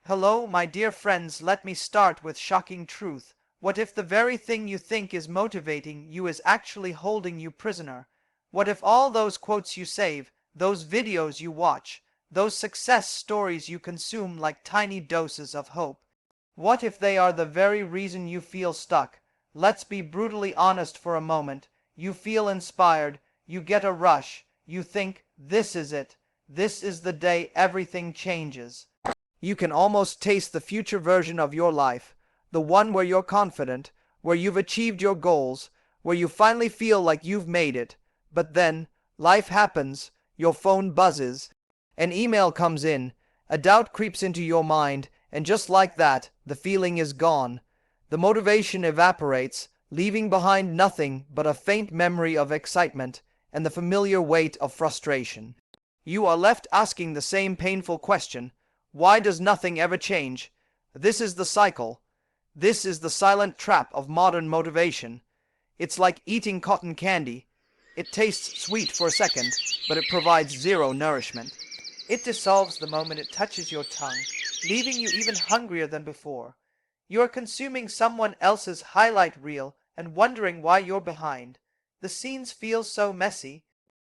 Hello, my dear friends, let me start with shocking truth. What if the very thing you think is motivating you is actually holding you prisoner? What if all those quotes you save, those videos you watch, those success stories you consume like tiny doses of hope? What if they are the very reason you feel stuck? Let's be brutally honest for a moment. You feel inspired, you get a rush, you think, this is it. This is the day everything changes. You can almost taste the future version of your life, the one where you're confident, where you've achieved your goals, where you finally feel like you've made it. But then, life happens, your phone buzzes, an email comes in, a doubt creeps into your mind, and just like that, the feeling is gone. The motivation evaporates, leaving behind nothing but a faint memory of excitement and the familiar weight of frustration. You are left asking the same painful question: why does nothing ever change? This is the cycle. This is the silent trap of modern motivation. It's like eating cotton candy. It tastes sweet for a second, but it provides zero nourishment. It dissolves the moment it touches your tongue, leaving you even hungrier than before. You are consuming someone else's highlight reel and wondering why you're behind. The scenes feel so messy.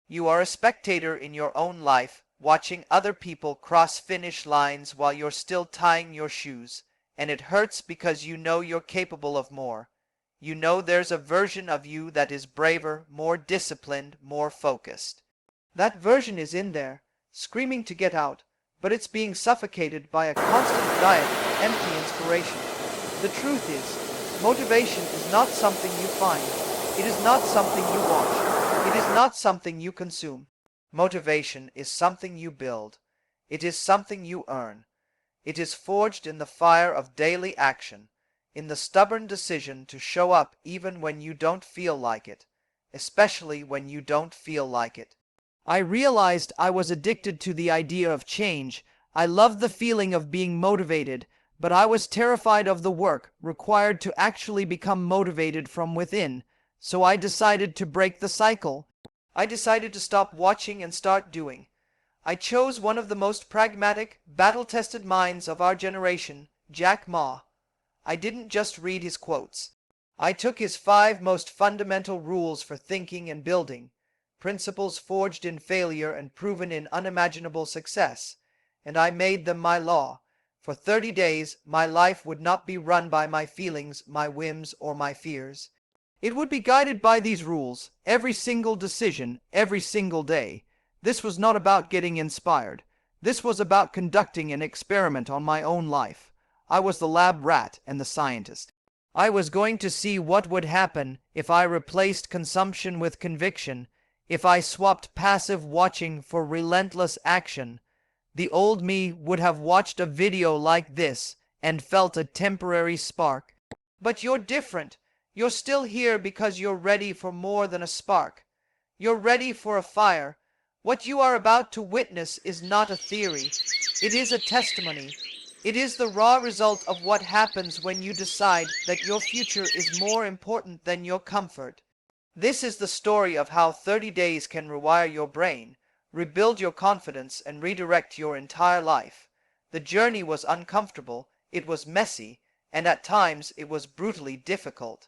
You are a spectator in your own life, watching other people cross finish lines while you're still tying your shoes, and it hurts because you know you're capable of more. You know there's a version of you that is braver, more disciplined, more focused. That version is in there, screaming to get out, but it's being suffocated by a constant diet of empty inspiration. The truth is, motivation is not something you find. It is not something you watch. It is not something you consume. Motivation is something you build. It is something you earn. It is forged in the fire of daily action, in the stubborn decision to show up even when you don't feel like it, especially when you don't feel like it. I realized I was addicted to the idea of change. I loved the feeling of being motivated, but I was terrified of the work required to actually become motivated from within, so I decided to break the cycle. I decided to stop watching and start doing. I chose one of the most pragmatic, battle-tested minds of our generation, Jack Ma. I didn't just read his quotes. I took his 5 most fundamental rules for thinking and building, principles forged in failure and proven in unimaginable success, and I made them my law. For 30 days, my life would not be run by my feelings, my whims, or my fears. It would be guided by these rules, every single decision, every single day. This was not about getting inspired. This was about conducting an experiment on my own life. I was the lab rat and the scientist. I was going to see what would happen if I replaced consumption with conviction, if I swapped passive watching for relentless action. The old me would have watched a video like this and felt a temporary spark. But you're different. You're still here because you're ready for more than a spark. You're ready for a fire. What you are about to witness is not a theory. It is a testimony. It is the raw result of what happens when you decide that your future is more important than your comfort. This is the story of how 30 days can rewire your brain, rebuild your confidence, and redirect your entire life. The journey was uncomfortable, it was messy, and at times it was brutally difficult.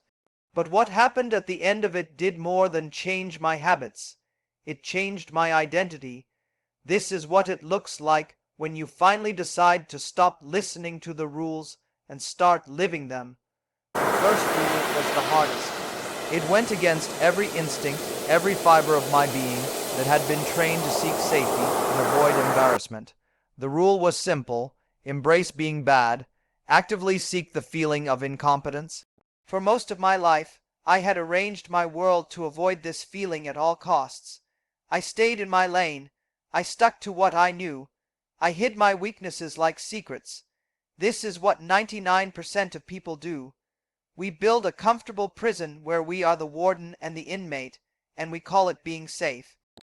But what happened at the end of it did more than change my habits. It changed my identity. This is what it looks like when you finally decide to stop listening to the rules and start living them. The first rule was the hardest. It went against every instinct, every fiber of my being that had been trained to seek safety and avoid embarrassment. The rule was simple: embrace being bad, actively seek the feeling of incompetence. For most of my life, I had arranged my world to avoid this feeling at all costs. I stayed in my lane. I stuck to what I knew. I hid my weaknesses like secrets. This is what 99% of people do. We build a comfortable prison where we are the warden and the inmate, and we call it being safe.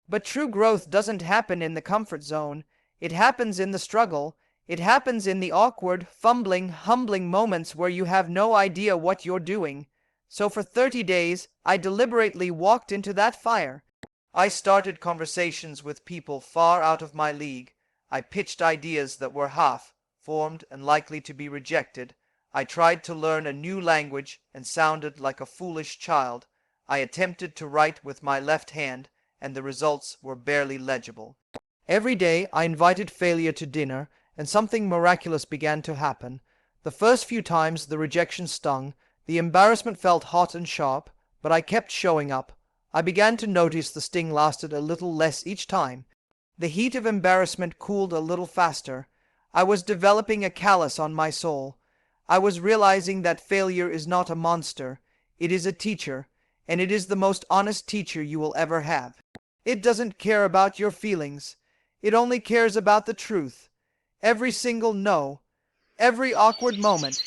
But true growth doesn't happen in the comfort zone. It happens in the struggle. It happens in the awkward, fumbling, humbling moments where you have no idea what you're doing. So for 30 days, I deliberately walked into that fire. I started conversations with people far out of my league. I pitched ideas that were half, formed, and likely to be rejected. I tried to learn a new language and sounded like a foolish child. I attempted to write with my left hand, and the results were barely legible. Every day I invited failure to dinner, and something miraculous began to happen. The first few times the rejection stung, the embarrassment felt hot and sharp, but I kept showing up. I began to notice the sting lasted a little less each time. The heat of embarrassment cooled a little faster. I was developing a callus on my soul. I was realizing that failure is not a monster. It is a teacher, and it is the most honest teacher you will ever have. It doesn't care about your feelings. It only cares about the truth. Every single no, every awkward moment,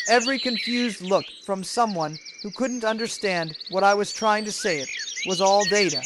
every confused look from someone who couldn't understand what I was trying to say it was all data.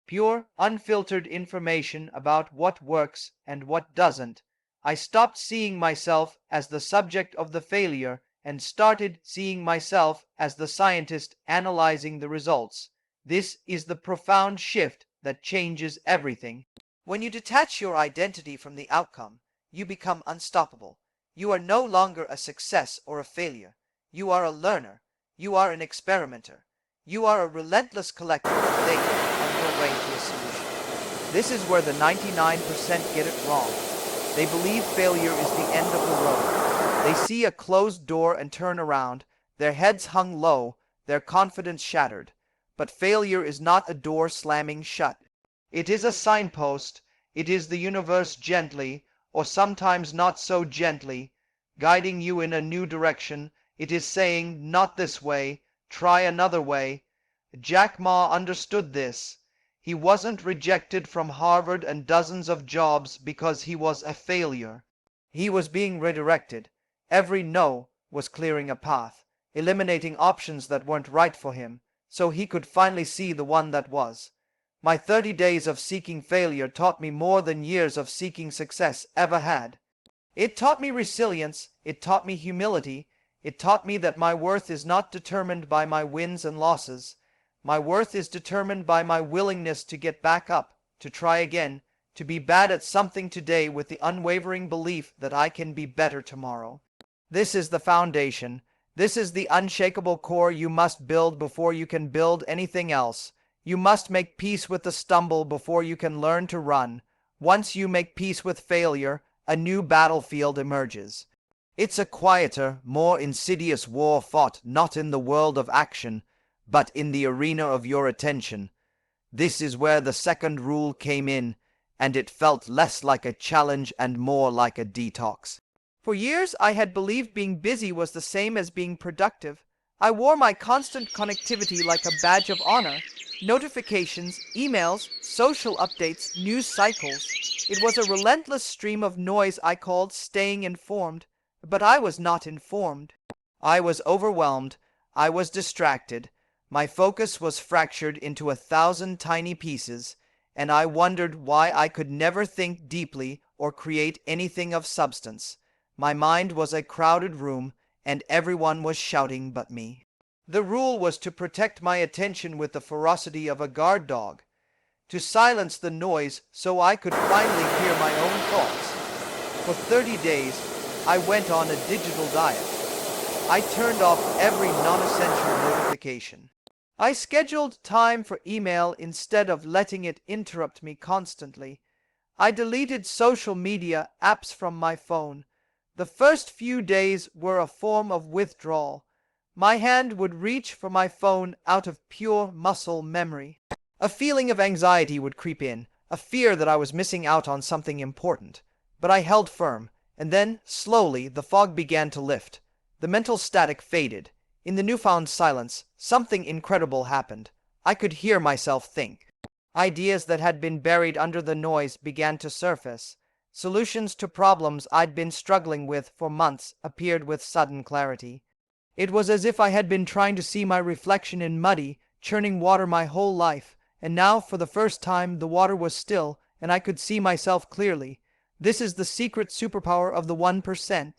Pure, unfiltered information about what works and what doesn't. I stopped seeing myself as the subject of the failure and started seeing myself as the scientist analyzing the results. This is the profound shift that changes everything. When you detach your identity from the outcome, you become unstoppable. You are no longer a success or a failure. You are a learner. You are an experimenter. You are a relentless collector of data on your way to a solution. This is where the 99% get it wrong. They believe failure is the end of the road. They see a closed door and turn around, their heads hung low, their confidence shattered. But failure is not a door slamming shut. It is a signpost. It is the universe gently, or sometimes not so gently, guiding you in a new direction. It is saying, not this way, try another way. Jack Ma understood this. He wasn't rejected from Harvard and dozens of jobs because he was a failure. He was being redirected. Every no was clearing a path, eliminating options that weren't right for him, so he could finally see the one that was. My 30 days of seeking failure taught me more than years of seeking success ever had. It taught me resilience. It taught me humility. It taught me that my worth is not determined by my wins and losses. My worth is determined by my willingness to get back up, to try again, to be bad at something today with the unwavering belief that I can be better tomorrow. This is the foundation. This is the unshakable core you must build before you can build anything else. You must make peace with the stumble before you can learn to run. Once you make peace with failure, a new battlefield emerges. It's a quieter, more insidious war fought not in the world of action, but in the arena of your attention. This is where the second rule came in, and it felt less like a challenge and more like a detox. For years I had believed being busy was the same as being productive. I wore my constant connectivity like a badge of honor. Notifications, emails, social updates, news cycles. It was a relentless stream of noise I called staying informed. But I was not informed. I was overwhelmed. I was distracted. My focus was fractured into 1,000 tiny pieces, and I wondered why I could never think deeply or create anything of substance. My mind was a crowded room, and everyone was shouting but me. The rule was to protect my attention with the ferocity of a guard dog, to silence the noise so I could finally hear my own thoughts. For 30 days, I went on a digital diet. I turned off every non-essential notification. I scheduled time for email instead of letting it interrupt me constantly. I deleted social media apps from my phone. The first few days were a form of withdrawal. My hand would reach for my phone out of pure muscle memory. A feeling of anxiety would creep in, a fear that I was missing out on something important. But I held firm, and then, slowly, the fog began to lift. The mental static faded. In the newfound silence, something incredible happened. I could hear myself think. Ideas that had been buried under the noise began to surface. Solutions to problems I'd been struggling with for months appeared with sudden clarity. It was as if I had been trying to see my reflection in muddy, churning water my whole life, and now for the first time the water was still, and I could see myself clearly. This is the secret superpower of the 1%.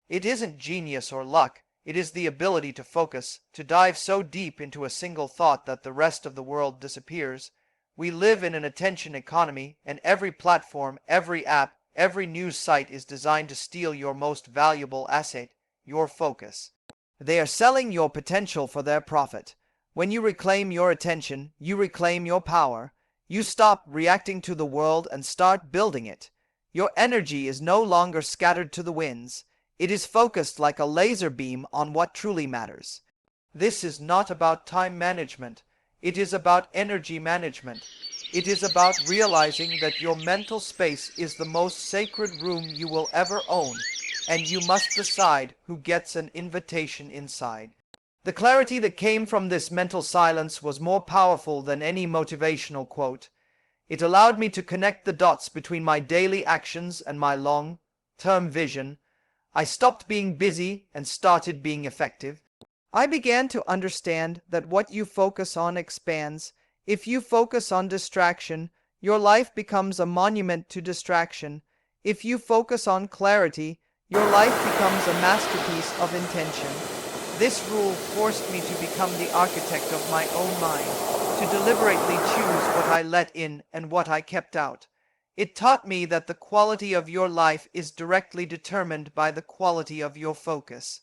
It isn't genius or luck. It is the ability to focus, to dive so deep into a single thought that the rest of the world disappears. We live in an attention economy, and every platform, every app, Every news site is designed to steal your most valuable asset, your focus. They are selling your potential for their profit. When you reclaim your attention, you reclaim your power. You stop reacting to the world and start building it. Your energy is no longer scattered to the winds. It is focused like a laser beam on what truly matters. This is not about time management. It is about energy management. It is about realizing that your mental space is the most sacred room you will ever own, and you must decide who gets an invitation inside. The clarity that came from this mental silence was more powerful than any motivational quote. It allowed me to connect the dots between my daily actions and my long-term vision. I stopped being busy and started being effective. I began to understand that what you focus on expands. If you focus on distraction, your life becomes a monument to distraction. If you focus on clarity, your life becomes a masterpiece of intention. This rule forced me to become the architect of my own mind, to deliberately choose what I let in and what I kept out. It taught me that the quality of your life is directly determined by the quality of your focus.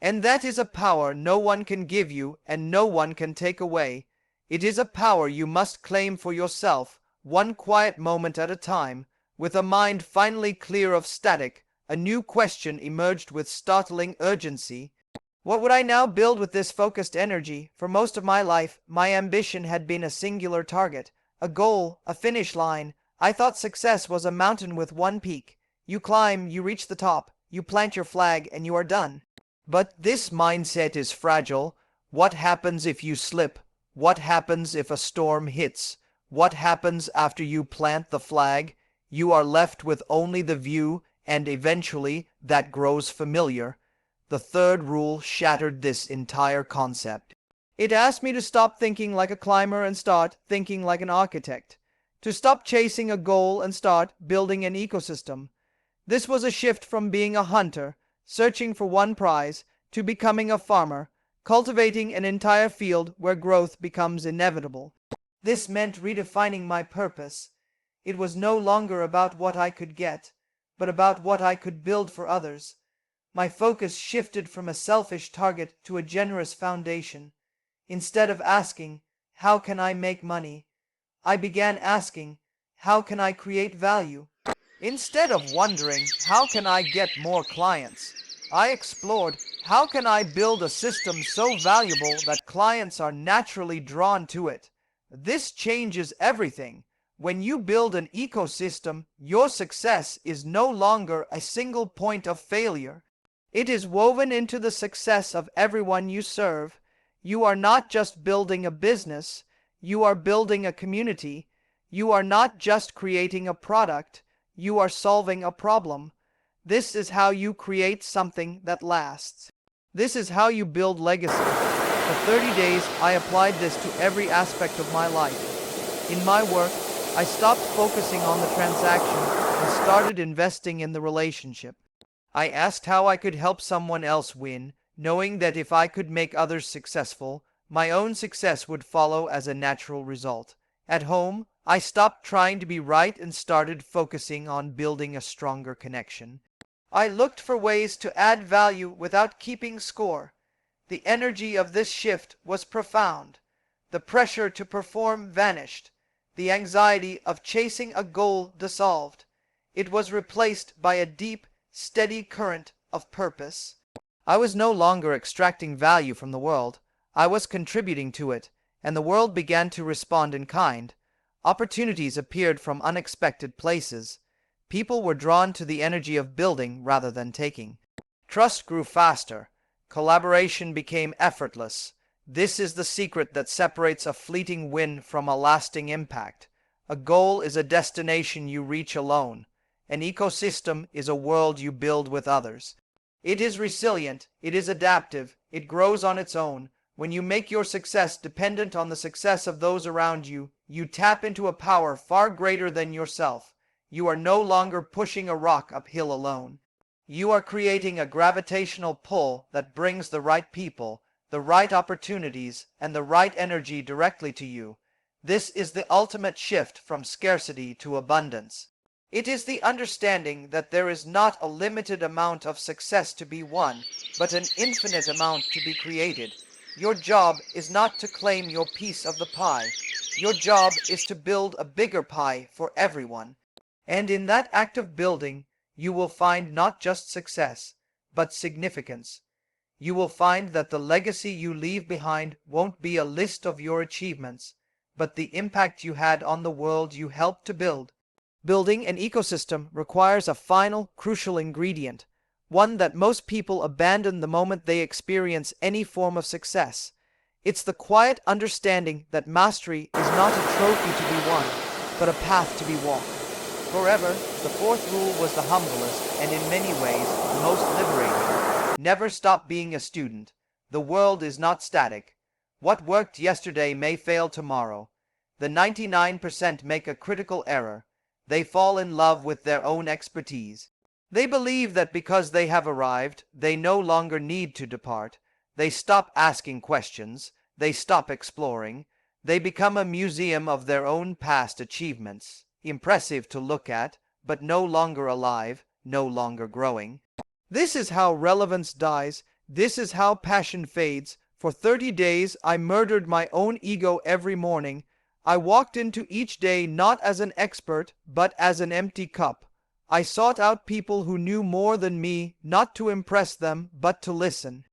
And that is a power no one can give you and no one can take away. It is a power you must claim for yourself, one quiet moment at a time. With a mind finally clear of static, a new question emerged with startling urgency. What would I now build with this focused energy? For most of my life, my ambition had been a singular target, a goal, a finish line. I thought success was a mountain with one peak. You climb, you reach the top, you plant your flag, and you are done. But this mindset is fragile. What happens if you slip? What happens if a storm hits? What happens after you plant the flag? You are left with only the view, and eventually that grows familiar. The third rule shattered this entire concept. It asked me to stop thinking like a climber and start thinking like an architect. To stop chasing a goal and start building an ecosystem. This was a shift from being a hunter, searching for one prize, to becoming a farmer, cultivating an entire field where growth becomes inevitable. This meant redefining my purpose. It was no longer about what I could get, but about what I could build for others. My focus shifted from a selfish target to a generous foundation. Instead of asking, "How can I make money?" I began asking, "How can I create value?" Instead of wondering, "How can I get more clients?" I explored, "How can I build a system so valuable that clients are naturally drawn to it?" This changes everything. When you build an ecosystem, your success is no longer a single point of failure. It is woven into the success of everyone you serve. You are not just building a business, you are building a community. You are not just creating a product, you are solving a problem. This is how you create something that lasts. This is how you build legacy. For 30 days, I applied this to every aspect of my life. In my work, I stopped focusing on the transaction and started investing in the relationship. I asked how I could help someone else win, knowing that if I could make others successful, my own success would follow as a natural result. At home, I stopped trying to be right and started focusing on building a stronger connection. I looked for ways to add value without keeping score. The energy of this shift was profound. The pressure to perform vanished. The anxiety of chasing a goal dissolved. It was replaced by a deep, steady current of purpose. I was no longer extracting value from the world. I was contributing to it, and the world began to respond in kind. Opportunities appeared from unexpected places. People were drawn to the energy of building rather than taking. Trust grew faster. Collaboration became effortless. This is the secret that separates a fleeting win from a lasting impact. A goal is a destination you reach alone. An ecosystem is a world you build with others. It is resilient, it is adaptive, it grows on its own. When you make your success dependent on the success of those around you, you tap into a power far greater than yourself. You are no longer pushing a rock uphill alone. You are creating a gravitational pull that brings the right people, the right opportunities, and the right energy directly to you. This is the ultimate shift from scarcity to abundance. It is the understanding that there is not a limited amount of success to be won, but an infinite amount to be created. Your job is not to claim your piece of the pie. Your job is to build a bigger pie for everyone. And in that act of building, you will find not just success, but significance. You will find that the legacy you leave behind won't be a list of your achievements, but the impact you had on the world you helped to build. Building an ecosystem requires a final, crucial ingredient, one that most people abandon the moment they experience any form of success. It's the quiet understanding that mastery is not a trophy to be won, but a path to be walked. Forever, the fourth rule was the humblest and in many ways the most liberating. Never stop being a student. The world is not static. What worked yesterday may fail tomorrow. The 99% make a critical error. They fall in love with their own expertise. They believe that because they have arrived, they no longer need to depart. They stop asking questions. They stop exploring. They become a museum of their own past achievements, impressive to look at, but no longer alive, no longer growing. This is how relevance dies. This is how passion fades. For 30 days, I murdered my own ego every morning. I walked into each day not as an expert, but as an empty cup. I sought out people who knew more than me, not to impress them, but to listen.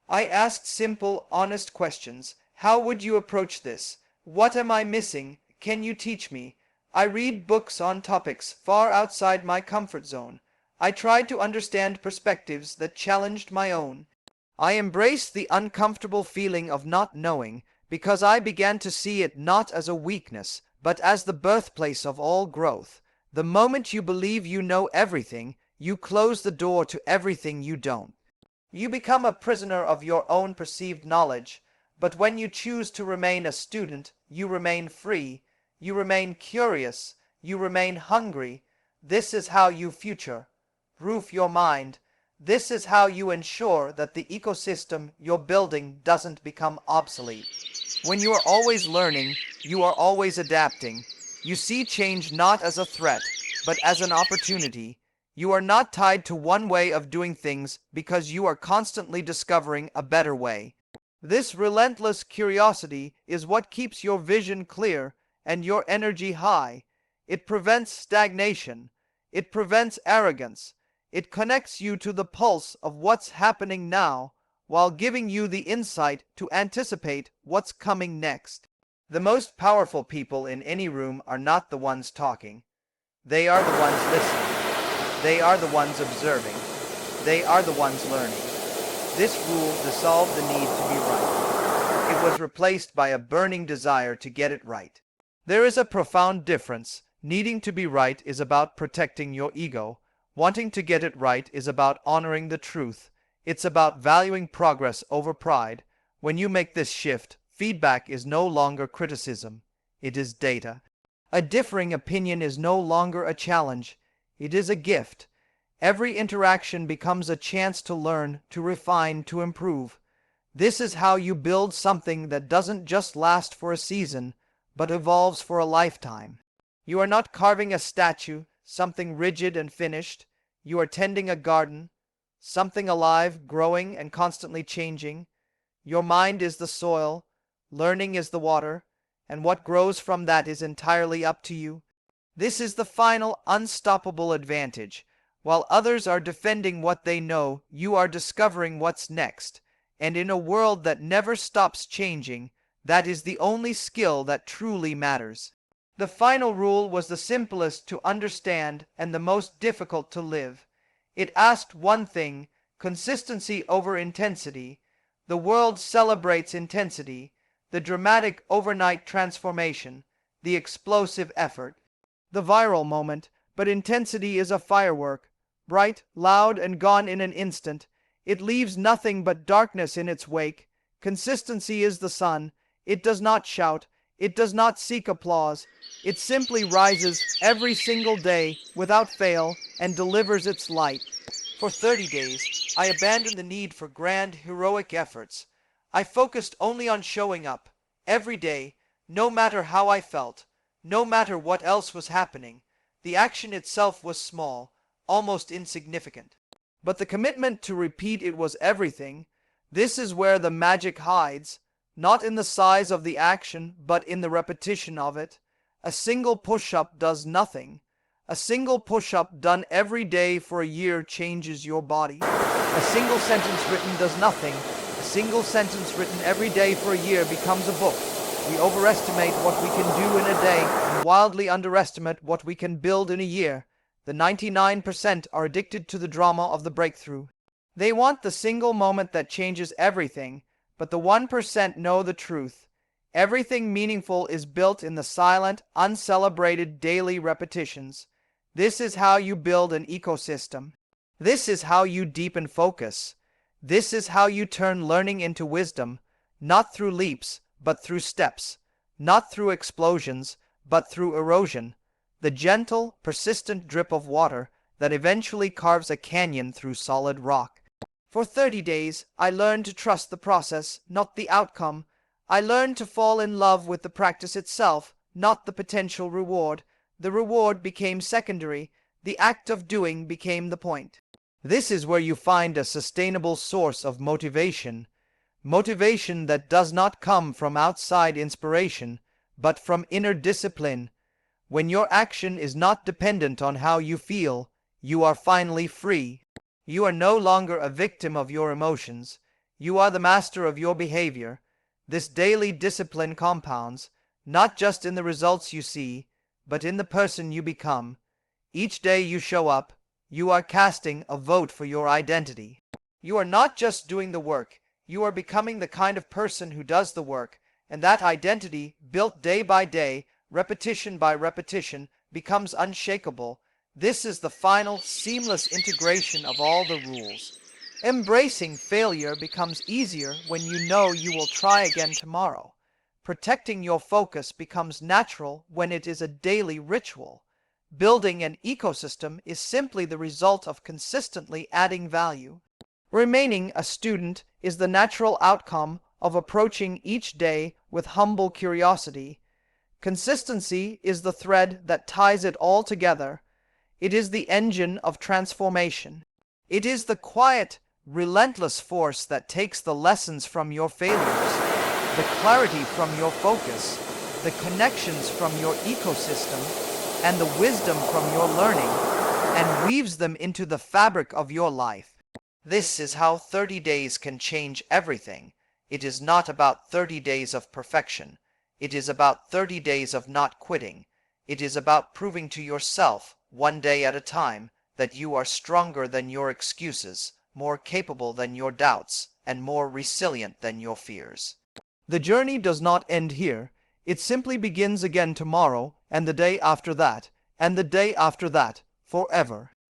I asked simple, honest questions. How would you approach this? What am I missing? Can you teach me? I read books on topics far outside my comfort zone. I tried to understand perspectives that challenged my own. I embraced the uncomfortable feeling of not knowing, because I began to see it not as a weakness, but as the birthplace of all growth. The moment you believe you know everything, you close the door to everything you don't. You become a prisoner of your own perceived knowledge, but when you choose to remain a student, you remain free, you remain curious, you remain hungry. This is how you future-proof your mind. This is how you ensure that the ecosystem you're building doesn't become obsolete. When you are always learning, you are always adapting. You see change not as a threat, but as an opportunity. You are not tied to one way of doing things because you are constantly discovering a better way. This relentless curiosity is what keeps your vision clear and your energy high. It prevents stagnation. It prevents arrogance. It connects you to the pulse of what's happening now, while giving you the insight to anticipate what's coming next. The most powerful people in any room are not the ones talking. They are the ones listening. They are the ones observing. They are the ones learning. This rule dissolved the need to be right. It was replaced by a burning desire to get it right. There is a profound difference. Needing to be right is about protecting your ego. Wanting to get it right is about honoring the truth. It's about valuing progress over pride. When you make this shift, feedback is no longer criticism. It is data. A differing opinion is no longer a challenge. It is a gift. Every interaction becomes a chance to learn, to refine, to improve. This is how you build something that doesn't just last for a season, but evolves for a lifetime. You are not carving a statue, something rigid and finished. You are tending a garden, something alive, growing, and constantly changing. Your mind is the soil, learning is the water, and what grows from that is entirely up to you. This is the final, unstoppable advantage. While others are defending what they know, you are discovering what's next. And in a world that never stops changing, that is the only skill that truly matters. The final rule was the simplest to understand and the most difficult to live. It asked one thing: consistency over intensity. The world celebrates intensity, the dramatic overnight transformation, the explosive effort, the viral moment, but intensity is a firework, bright, loud, and gone in an instant. It leaves nothing but darkness in its wake. Consistency is the sun. It does not shout. It does not seek applause. It simply rises every single day without fail and delivers its light. For 30 days, I abandoned the need for grand, heroic efforts. I focused only on showing up, every day, no matter how I felt, no matter what else was happening. The action itself was small, almost insignificant. But the commitment to repeat it was everything. This is where the magic hides, not in the size of the action, but in the repetition of it. A single push-up does nothing. A single push-up done every day for a year changes your body. A single sentence written does nothing. A single sentence written every day for a year becomes a book. We overestimate what we can do in a day and wildly underestimate what we can build in a year. The 99% are addicted to the drama of the breakthrough. They want the single moment that changes everything, but the 1% know the truth. Everything meaningful is built in the silent, uncelebrated daily repetitions. This is how you build an ecosystem. This is how you deepen focus. This is how you turn learning into wisdom, not through leaps, but through steps, not through explosions, but through erosion, the gentle, persistent drip of water that eventually carves a canyon through solid rock. For 30 days, I learned to trust the process, not the outcome. I learned to fall in love with the practice itself, not the potential reward. The reward became secondary. The act of doing became the point. This is where you find a sustainable source of motivation. Motivation that does not come from outside inspiration, but from inner discipline. When your action is not dependent on how you feel, you are finally free. You are no longer a victim of your emotions. You are the master of your behavior. This daily discipline compounds, not just in the results you see, but in the person you become. Each day you show up, you are casting a vote for your identity. You are not just doing the work, you are becoming the kind of person who does the work, and that identity, built day by day, repetition by repetition, becomes unshakable. This is the final, seamless integration of all the rules. Embracing failure becomes easier when you know you will try again tomorrow. Protecting your focus becomes natural when it is a daily ritual. Building an ecosystem is simply the result of consistently adding value. Remaining a student is the natural outcome of approaching each day with humble curiosity. Consistency is the thread that ties it all together. It is the engine of transformation. It is the quiet, relentless force that takes the lessons from your failures, the clarity from your focus, the connections from your ecosystem, and the wisdom from your learning, and weaves them into the fabric of your life. This is how 30 days can change everything. It is not about 30 days of perfection. It is about 30 days of not quitting. It is about proving to yourself, one day at a time, that you are stronger than your excuses, more capable than your doubts, and more resilient than your fears. The journey does not end here. It simply begins again tomorrow, and the day after that, and the day after that, forever.